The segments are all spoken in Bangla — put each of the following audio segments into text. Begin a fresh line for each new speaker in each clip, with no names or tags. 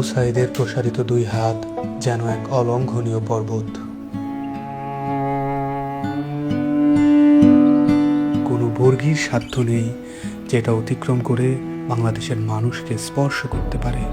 আবু সাঈদের প্রসারিত দুই হাত যেন এক অলঙ্ঘনীয় পর্বত। কোনো বর্গীর সাধ্য নেই যেটা অতিক্রম করে বাংলাদেশের মানুষকে স্পর্শ করতে পারে।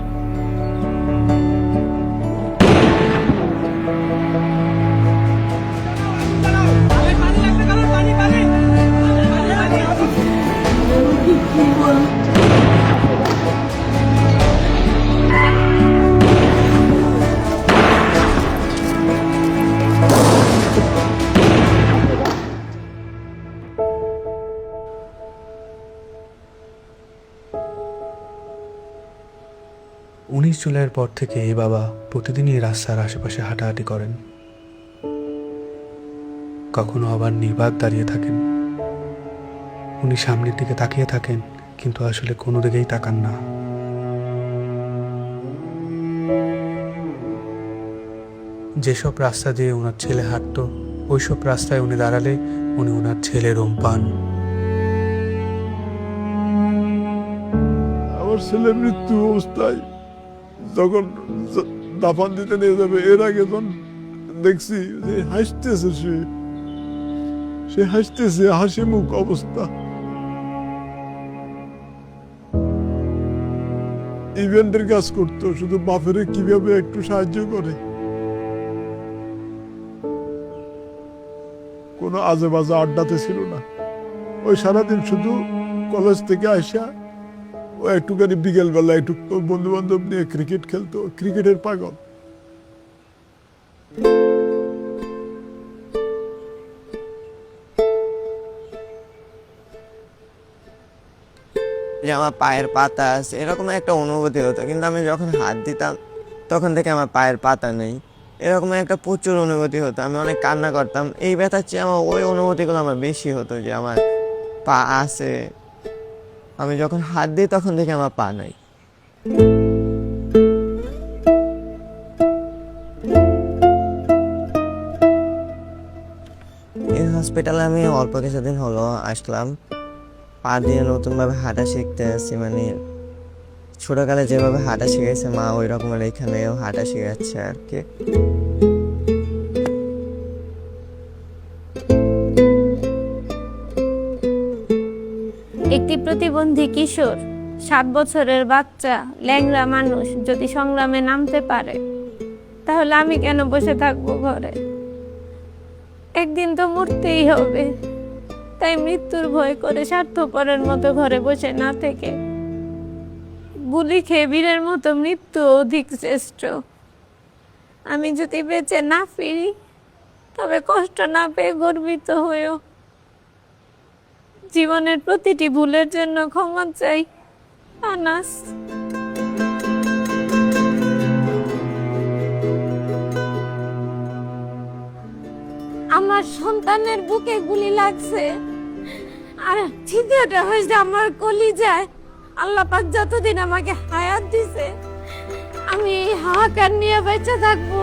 জুলাইয়ের পর থেকে এই বাবা প্রতিদিনই রাস্তার আশেপাশে হাঁটাহাঁটি করেন। কখনো আবার নির্বাক দাঁড়িয়ে থাকেন। উনি সামনের দিকে তাকিয়ে থাকেন, কিন্তু আসলে কোনো দিকেই তাকান না। যেসব রাস্তা দিয়ে ওনার ছেলে হাঁটতো, ওইসব রাস্তায় উনি দাঁড়ালে উনি ওনার ছেলে রোম পান।
আমার ছেলে মৃত্যু অবস্থায় যখন দাফন দিতে নিয়ে যাবে, এর আগে যখন দেখছি যে হাসতেছে, সে হাসতেছে, হাসি মুখ অবস্থা। ইভেন্টের কাজ করতো, শুধু বাপের কিভাবে একটু সাহায্য করে। কোনো আজে বাজে আড্ডাতে ছিল না। ওই সারাদিন শুধু কলেজ থেকে আসা ও একটুখানি বিকেলবেলা একটু বন্ধু বান্ধব নিয়ে ক্রিকেট খেলতো, ক্রিকেটের পাগল।
যে আমার পায়ের পাতা আছে এরকম একটা অনুভূতি হতো, কিন্তু আমি যখন হাত দিতাম তখন থেকে আমার পায়ের পাতা নেই, এরকম একটা প্রচুর অনুভূতি হতো। আমি অনেক কান্না করতাম। এই ব্যথার চেয়ে আমার ওই অনুভূতিগুলো আমার বেশি হতো, যে আমার পা আছে, আমি যখন হাত দিই তখন থেকে আমার পা নাই। এই হসপিটালে আমি অল্প কিছুদিন হলো আসলাম। পা দিয়ে নতুনভাবে হাঁটা শিখতে আসছি। মানে ছোটকালে যেভাবে হাঁটা শিখেছে মা, ওই রকমের এখানেও হাঁটা শিখাচ্ছে আর কি।
একটি প্রতিবন্ধী কিশোর, 7 বছরের বাচ্চা, ল্যাংড়া মানুষ যদি সংগ্রামে নামতে পারে, তাহলে আমি কেন বসে থাকবো ঘরে? একদিন তো মরতেই হবে। তাই মৃত্যুর ভয় করে স্বার্থপরের মতো ঘরে বসে না থেকে গুলি খেয়ে বীরের মতো মৃত্যু অধিক শ্রেষ্ঠ। আমি যদি বেঁচে না ফিরি, তবে কষ্ট না পেয়ে গর্বিত হয়েও জীবনের প্রতিটি ভুলের জন্য ক্ষমা চাই। আনাস। আমার সন্তানের বুকে গুলি লাগছে, আর ছিদ্রটা হয়েছে আমার কলিজায়। আল্লাহ পাক যতদিন আমাকে হায়াত দিছে, আমি এই হাহাকার নিয়ে বেঁচে থাকবো।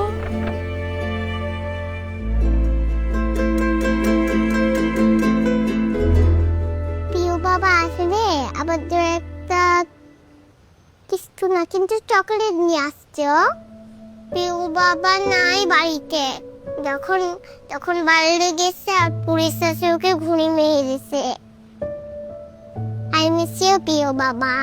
বাবা আসলে আমাদের একটা কিছু না, কিন্তু চকলেট নিয়ে আসছো। পিউ বাবা নাই বাড়িতে। যখন বাইরে গেছে আর পুলিশ এসে ওকে ঘুড়ি মেরে দিছে। আই মিস ইউ পিউ বাবা।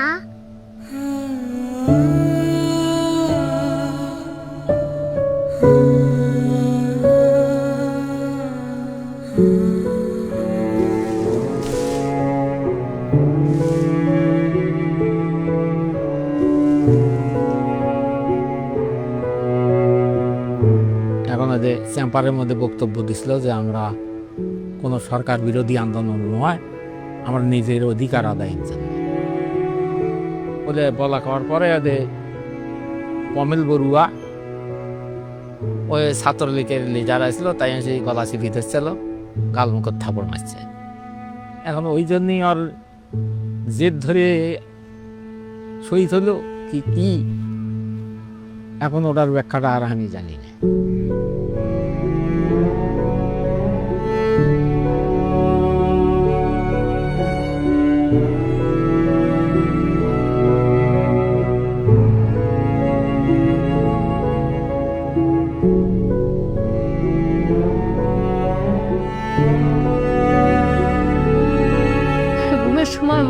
চেম্বারের মধ্যে বক্তব্য দিছিল যে আমরা কোনো সরকার বিরোধী আন্দোলন নয়, আমরা নিজের অধিকার আদায়ের জন্য বলে বলা করার পরে কমল বড়ুয়া ওই ছাত্রলীগের লিডার আসছিল, তাই সেই গলা চিপি ধরছিল, গালমুখের থাপড় মারছে। এখন ওই জন্যই ওর জেদ ধরে শহীদ হলো কি এখন ওটার ব্যাখ্যাটা আর আমি জানি না।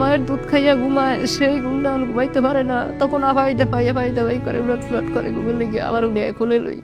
মায়ের দুধ খাইয়া ঘুমায়, সেই ঘুমটা ঘুমাইতে পারে না, তখন আবার এটা পাইয়া পাইয়া বাই করে উলট ফুলট করে ঘুমের লেগে আবার উঠে খুলে লই।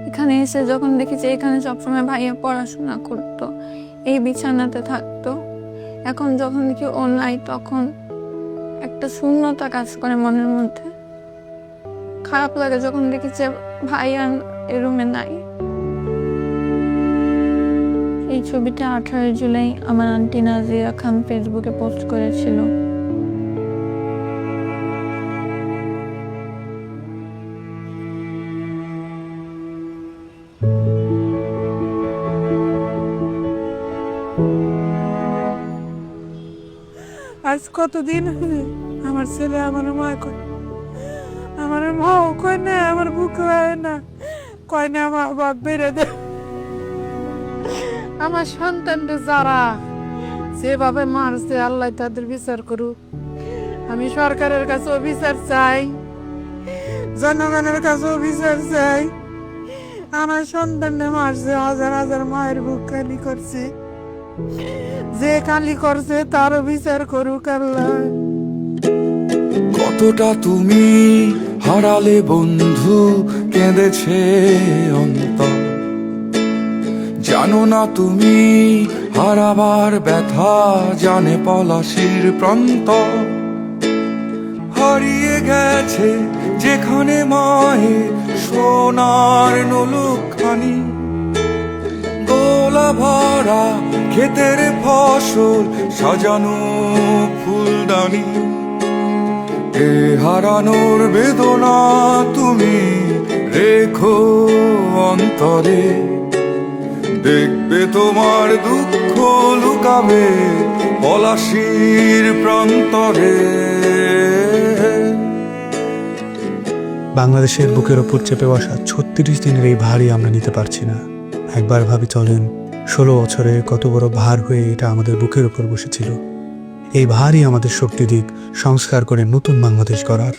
এখানে এসে যখন দেখি যে এখানে সবসময় ভাইয়া পড়াশোনা করতো, এই বিছানাতে থাকতো, এখন যখন দেখি ও নাই তখন একটা শূন্যতা কাজ করে মনের মধ্যে। খারাপ লাগে যখন দেখি যে ভাইয়া এই রুমে নাই। এই ছবিটা 18 জুলাই আমার আন্টি নাজিয়া খান ফেসবুকে পোস্ট করেছিল।
আজ কতদিন হলে আমার ছেলে আমার মা কয়, আমার মাও কয় না, আমার বুকে হয় না, কয় না আমার বাপ বেড়ে দে। আমার সন্তানটা যারা যেভাবে মারছে আল্লাহ তাদের বিচার করুক। আমি সরকারের কাছেও বিচার চাই, জনগণের কাছেও বিচার চাই। আমার সন্তানটা মারছে, হাজার হাজার মায়ের বুক খালি করছে, যে কালি করছে তারও বিচার করুক আল্লাহ।
কতটা তুমি হারালে বন্ধু, কেঁদেছে অন্তর, জানো না তুমি হারাবার ব্যথা, জানে পলাশির প্রান্ত। হারিয়ে গেছে যেখানে মায়ের সোনার নলুকখানি, গোলা ভরা ক্ষেতের ফসল, সাজানো ফুলদানি। এ হারানোর বেদনা তুমি রেখো অন্তরে, দেখবে তোমার দুঃখ লুকাবে পলাশির প্রান্তরে।
বাংলাদেশের বুকের ওপর চেপে বসা 36 দিনের এই ভারই আমরা নিতে পারছি না। একবার ভাবি চলেন, 16 বছরে কত বড় ভার হয়ে এটা আমাদের বুকের ওপর বসেছিল। এই ভারই আমাদের শক্তি দিক সংস্কার করে নতুন বাংলাদেশ গড়ার।